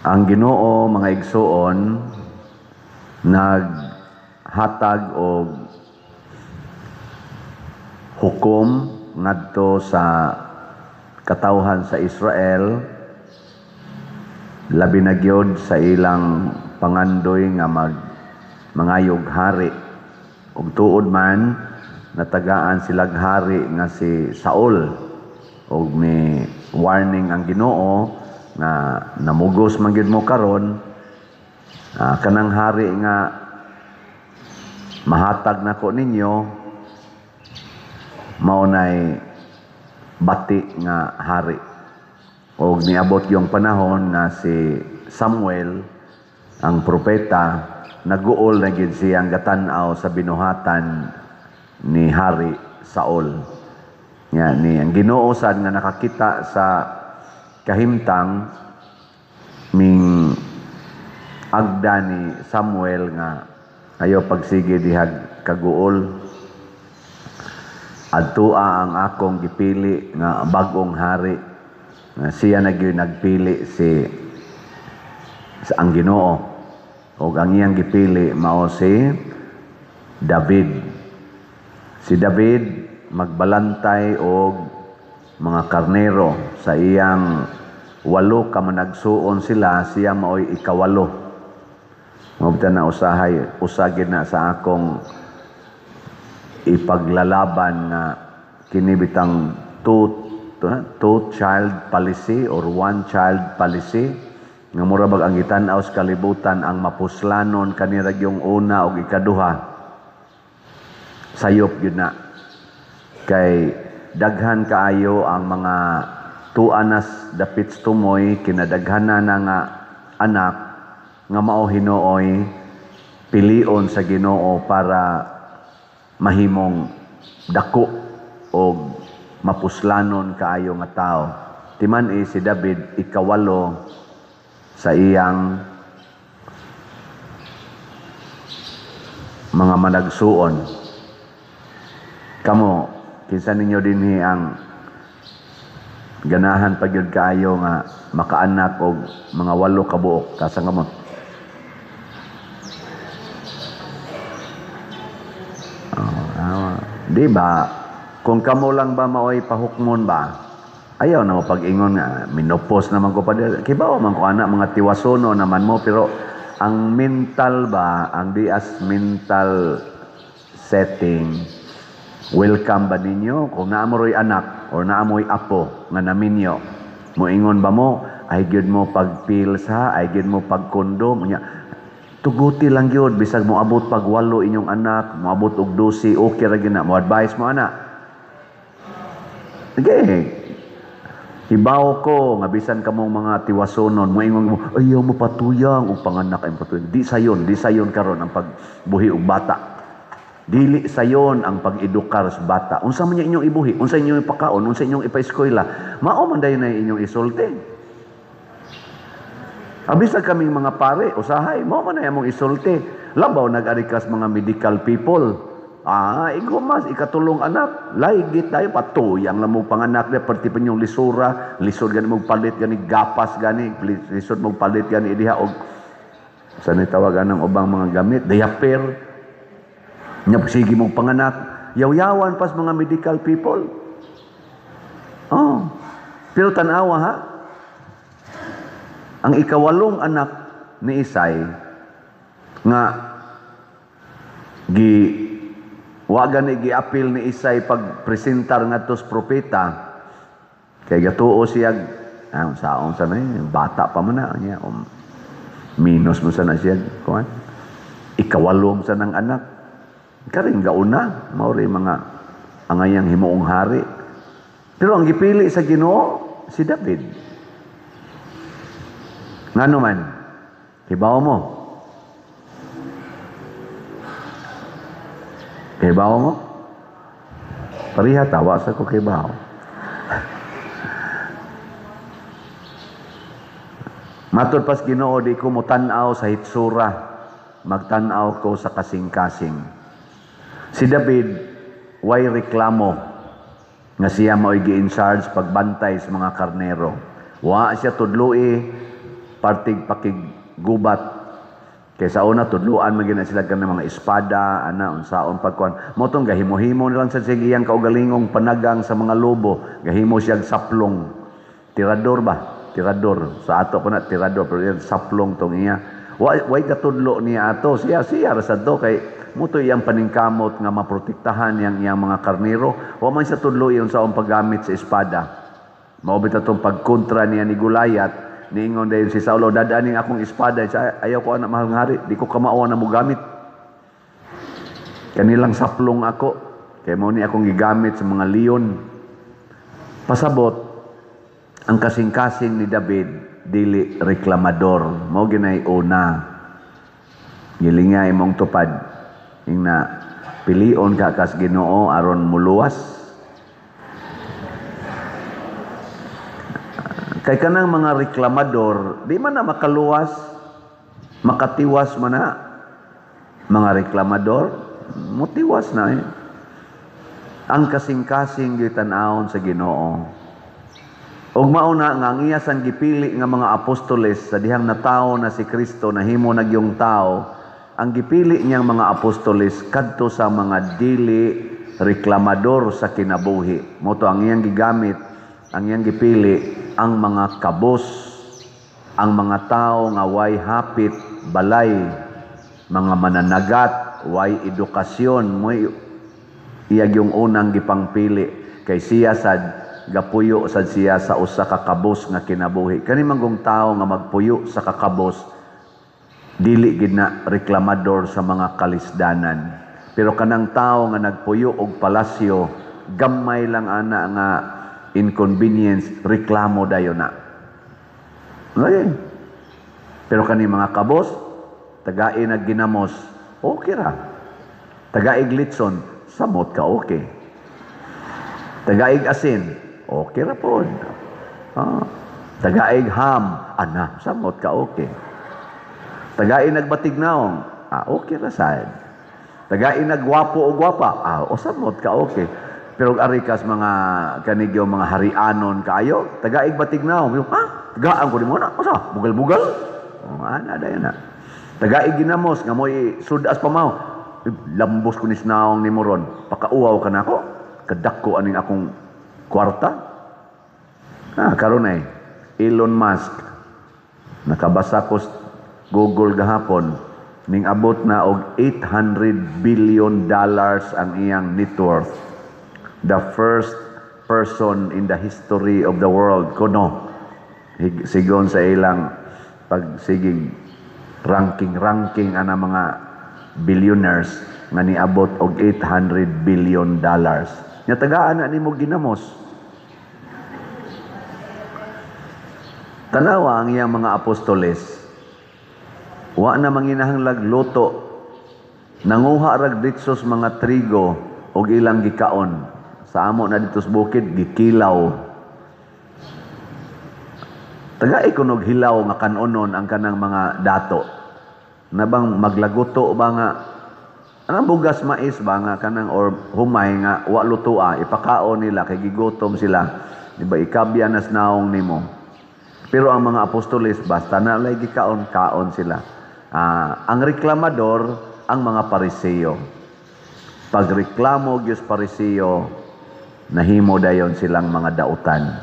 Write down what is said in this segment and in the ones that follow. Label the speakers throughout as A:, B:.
A: Ang Ginoo, mga igsoon, naghatag og hukom ngadto sa katawhan sa Israel, labi na gyud sa ilang pangandoy nga mangayog hari. Ug tuod man natagaan silag hari nga si Saul, ug may warning ang Ginoo nga namugos man gyud mo karon, kanang hari nga mahatag nako ninyo maunay bati nga hari. Og niabot yung panahon nga si Samuel ang propeta naguol na gid siyang gatan-aw sa binuhatan ni Hari Saul. Nga ni ang Ginoo sad nga nakakita sa kahimtang ming agda ni Samuel nga ayo pagsige dihag kaguol, adtua ang akong gipili nga bag-ong hari. Siya nagpili sa ang Ginoo, o ang iyang gipili mao si David. Si David magbalantay og mga karnero sa iyang 8 ka managsuon sila, siya maoy ikawalo. Mabta na usagid na sa akong ipaglalaban nga kini bitang two child policy or one child policy nga mura bag ang gitan-aw sa kalibutan ang mapuslanon kanira yung una o ikaduha sayop yun na kay daghan kaayo ang mga tuanas dapits tumoy kinadaghanan na nga anak nga mao Hinooy pilion sa Ginoo para mahimong dako o mapuslanon kaayo nga tao. Timan si David ikawalo sa iyang mga managsuon. Kamo, kinsa ninyo dinhi ang ganahan pagyud kaayo nga makaanak og mga 8 ka buok kasang kamot? Di ba? Kung kamo lang ba maoy pahukmon ba? Ayaw na mo pag-ingon nga, minopos naman ko pa dito. Kibaw man ko anak, mga tiwasono naman mo, pero ang mental ba, ang dias mental setting, welcome ba ninyo? Kung naamoy anak, or naamoy apo, nga naminyo, moingon ba mo, ay gyud mo pag-pills ha, ay gyud mo pag-kondom, tuguti lang yun, bisag mo abot pag 8 inyong anak, mo abot og 12, okay ra gina, mo advise mo anak. Okay. Hibaw ko, nga bisan kamong mga tiwasonon, mo ingon mo, ayaw mo patuyang, o panganak ay patuyang. Di sayon karon ang pagbuhi og bata. Dili sayon ang pag-edukar sa bata. Unsa man niya inyong ibuhi, unsa inyong ipakaon, unsa inyong ipa-eskwela, mao man dayon na inyong isulti. Abis na kaming mga pare, usahay, mo man na imong isulti. Labaw nag-arikas mga medical people. Igumas, ikatulong anak. Laigit tayo, patuyang lang mo panganak na, perti pa niyong lisura, lisod gani mo palit gani, gapas gani, lisod mo palit gani, idiha, o saan itawagan ng ubang mga gamit, diaper, niya sige mo panganak, yaw-yawan pas mga medical people. Pero tanawa ha, ang ikawalong anak ni Isay nga wagan ni giapil ni Isay pagpresentar ngadto sa propeta kay gatuo siya saon sa bata pa man na niya minus mo sa na siya kuan ikawalom sa nang anak karing gauna maori mga angayang himuong hari, pero ang gipili sa Ginoo si David. Ngano man? Hibaw mo? Hibaw mo? Pariha, tawa sa ko hibaw. Matod pas Ginoo, di ko mo tanaw sa hitsura, magtanaw ko sa kasing-kasing. Si David, way reklamo nga siya mao'y gi-in charge pagbantay sa mga karnero. Wa siya tudloi partig pakigubat. Kaysa una, tudluan magina sila ka ng mga espada, unsaon pagkuhan. Motong gahimo-himo nilang sa sigiyang kaugalingong panagang sa mga lobo. Gahimo siyang saplong. Tirador ba? Tirador. Sa ato po na, tirador. Pero yan, saplong tong iya. Way katudlo niya ato. Siya rasa do. Kay muto iyang paningkamot nga maprotektahan iyang mga karniro. Wa man siya tudlo iyon sa paggamit sa espada. Maubit atong pagkontra niya ni Gulayat. Niingon dahil si Saulo, dadaaning akong espada. Ayaw ko anak mahal ngari. Di ko kamaawa na mo gamit. Kanilang saplong ako. Kaya mo ni akong gigamit sa mga leon. Pasabot, ang kasing-kasing ni David, dili reklamador. Mo ginay una. Gilingay mong tupad. Yung na pilion ka kas Ginoo aron muluwas. Kay kanang mga reklamador, di man na makaluwas, makatiwas man na. Mga reklamador, mutiwas na eh. Ang kasing-kasing gitan-aon sa Ginoo. Ug mauna nga ang iyasan gipili nga mga apostoles sa dihang natawo na si Kristo nahimo nagyong tao, ang gipili niyang mga apostoles kadto sa mga dili reklamador sa kinabuhi. Moto ang iyang gigamit, ang iyang gipili ang mga kabos, ang mga tao nga way hapit, balay, mga mananagat, way edukasyon, mo'y iyag yung unang gipangpili kay siya sad gapuyo sad siya sa usa ka kabos nga kinabuhi. Kani manggong tao nga magpuyo sa kakabos, dili gid na reklamador sa mga kalisdanan. Pero kanang tao nga nagpuyo og palasyo, gamay lang ana nga inconvenience, reklamo dayon na. Ngayon. Pero kani mga kabos, tagai nagginamos, okay ra. Tagai glitson, samot ka okay. Tagai asin, okay ra pod. Tagai ham, samot ka okay. Tagai nagbatignaong, okay ra sad. Tagai nagwapo o gwapa, samot ka okay. Pero arikas mga kanigyo mga harianon kaayo, tagaig batignaw. Tagaan ko di mo na. Asa? Bugal-bugal? Ana dayon na. Tagaig ginamos nga mo'y sudas pa mao. Lambos ko ni sinaong ni Moron. Pakauaw ka na ako. Kadakko aning akong kwarta. Karon ay Elon Musk. Nakabasa ko Google gahapon ning abot na og $800 billion ang iyang net worth. The first person in the history of the world kuno sigon sa ilang pagsigig ranking ana mga billionaires nga niabot og $800 billion. Nya tagaan na nimo ginamos. Tanawa ang iyang mga apostoles. Wa na manginahanglag luto. Nanguha rag ditsos mga trigo og ilang gikaon. Sa amo na dito sa bukid, gikilaw. Tagai kunog hilaw nga kanonon ang kanang mga dato. Nabang maglaguto ba nga, anang bugas mais ba nga kanang or humay nga, wa lutua, ipakaon nila, kay gigutom sila. Diba, ikabya nas naong nimo. Pero ang mga apostoles, basta na lay gikaon-kaon sila. Ang reklamador, ang mga pariseyo. Pagreklamo gyud pariseyo, nahimo dayon silang mga dautan.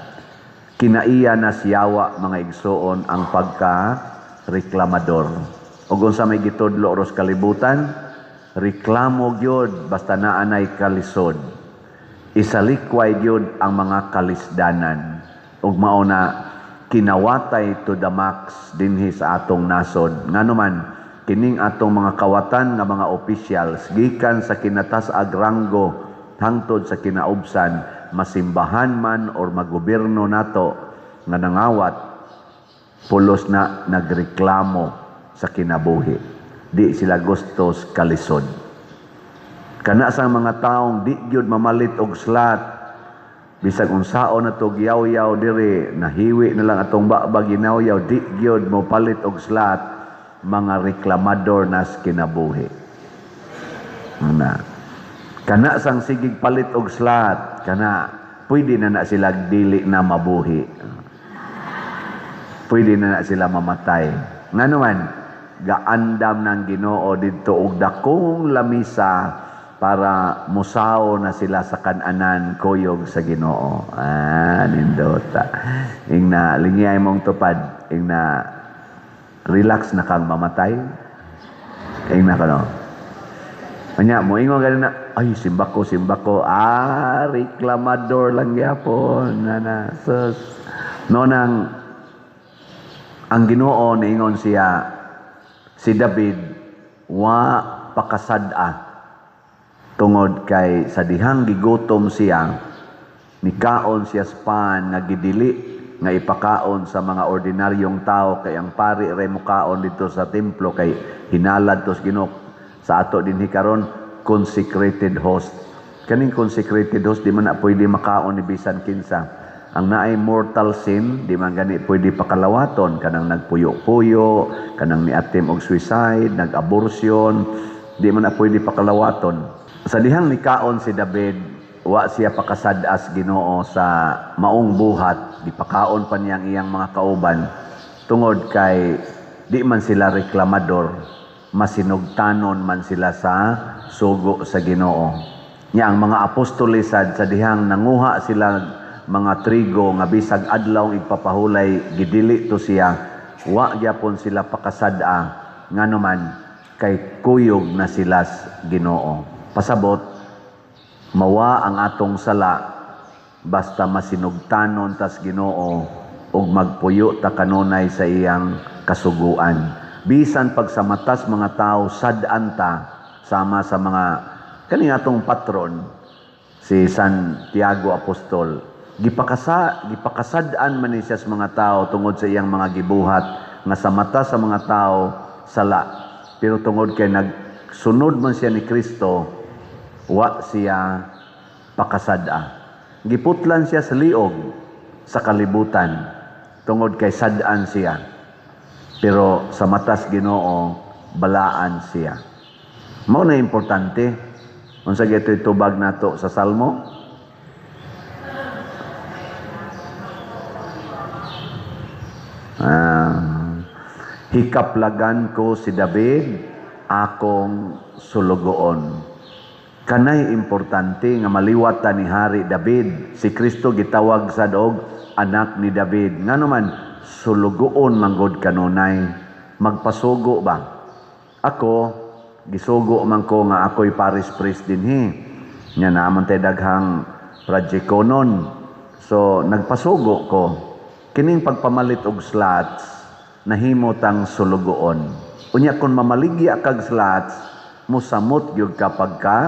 A: Kinaiya na siyawa mga igsoon ang pagka-reklamador. O sa may gitudlo ros kalibutan, reklamo gyud basta naanay kalisod. Isalikway gyud ang mga kalisdanan. Ug mao na kinawatay to the max dinhi sa atong nasod. Nganuman kining atong mga kawatan nga mga officials gikan sa kinatas-ag ranggo hangtod sa kinaubsan, masimbahan man or magobyerno nato nga nangawat, pulos na nagreklamo sa kinabuhi. Di sila gustos kalisod. Kana sa mga taong di gyud mamalit og slat, bisag unsaon na to giyaw-yaw diri, nahiwi na lang atong babag ginaw-yaw, di gyud mo palit og slat, mga reklamador nas kinabuhi. Kana sang sigig palit og slat, kana pwede na sila dili na mabuhi. pwede na sila mamatay. Nga naman, gaandam ng Ginoo dito og dakong lamisa para musaw na sila sa kananan kuyog sa Ginoo. Nindota. Ingna linyay mong tupad, ingna relax na kang mamatay. Ingna ka no. Anya mo ingon ganina, ay simba ko. Reklamador lang gyapon na sus. No nang ang Ginoo niingon siya si David wa pakasad-a tungod kay sa dihang gigutom siya nikaon siya sa pan nga gidili nga ipakaon sa mga ordinaryong tao kay ang pari ray mukaon dito sa templo kay hinalad tos Ginoo sa ato dinhi karon consecrated host. Kaning consecrated host di man na pwede makaon ni bisan kinsa. Ang naay mortal sin, di man gani pwede pakalawaton, kanang nagpuyo-puyo, kanang niatim og suicide, nag-abortion, di man na pwede pakalawaton. Sa dihang nikaon si David, wa siya pakasad-as Ginoo sa maong buhat, di pakaon pa niyang iyang mga kauban, tungod kay di man sila reklamador, masinugtanon man sila sa sugo sa Ginoo. Nya ang mga apostoles sa dihang nanguha sila mga trigo nga bisag adlaw ipapahulay gidili to siya wa gyapon sila pakasad-a nganuman kay kuyog na sila Ginoo. Pasabot mawa ang atong sala basta masinugtanon tas Ginoo ug magpuyo ta kanunay sa iyang kasuguan. Bisan pag sa matas mga tao sad-an ta sama sa mga kani atong patron si Santiago Apostol. Gipakasad-an man siya sa mga tao tungod sa iyang mga gibuhat nga sa mata sa mga tao sala. Pero tungod kay nagsunod man siya ni Kristo, wa siya pakasad-a. Giputlan siya sa liog sa kalibutan tungod kay sad-an siya. Pero sa matas Ginoo, balaan siya. Mao na importante. Unsa gyud tubag nato sa Salmo? Hikaplagan ko si David, akong sulugoon. Kanay importante nga maliwat ta ni Hari David. Si Kristo gitawag sa og anak ni David. Nga naman, sulugoon manggod kanunay. Magpasugo ba? Ako, gisugo man ko nga ako'y parish priest dinhi. Nya naman tay daghang projectonon. So, nagpasugo ko. Kining pagpamalit og slots, nahimo tang sulugoon. Unya kung mamaligya kag slots, musamot gyud kapag ka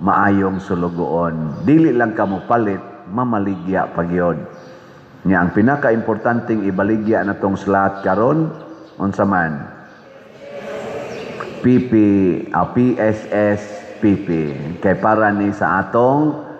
A: maayong sulugoon. Dili lang ka mo palit, mamaligya pagyod. Nya ang pinaka-importanting ibaligya na tong slot karon unsa man? PSS PP. Kay para ni sa atong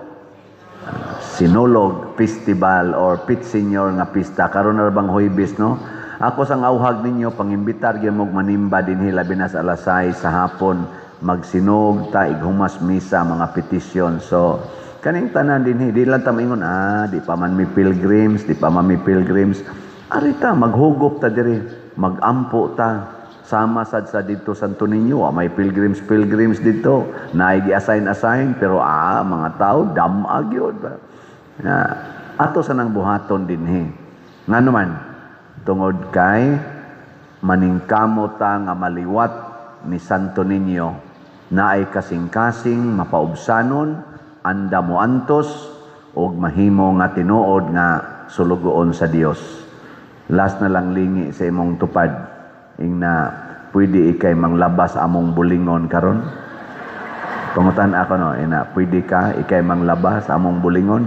A: Sinulog Festival or Pit Senior nga pista karon na bang Huwebes no. Ako sang auhag ninyo pangimbitar gyud mo manimba dinhi labi na sa alas 6 sa hapon magsinog ta ighumas misa mga petisyon. So kaning tanan dinhi di lang ta maingon di pa man mi pilgrims, arita maghugop ta diri, magampo ta. Sama sad sa dito Santo Niño, may pilgrims dito, naay gi-assign pero mga tao damag yun ba. Ato sa nang buhaton dinhi. Nga naman, tungod kay maningkamo ta nga maliwat ni Santo Niño na ay kasing-kasing mapaubsanon, anda mo antos, og mahimo nga tinuod nga sulugoon sa Dios. Last na lang lingi sa imong tupad, na pwede ikay manglabas among bulingon karon. Pangutan ako no, pwede ka ikay manglabas among bulingon.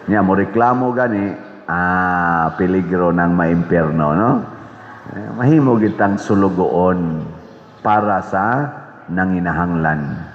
A: Nya mo reklamo gani, peligro ng maimpierno, no? Mahimo gitang sulugoon para sa nanginahanglan.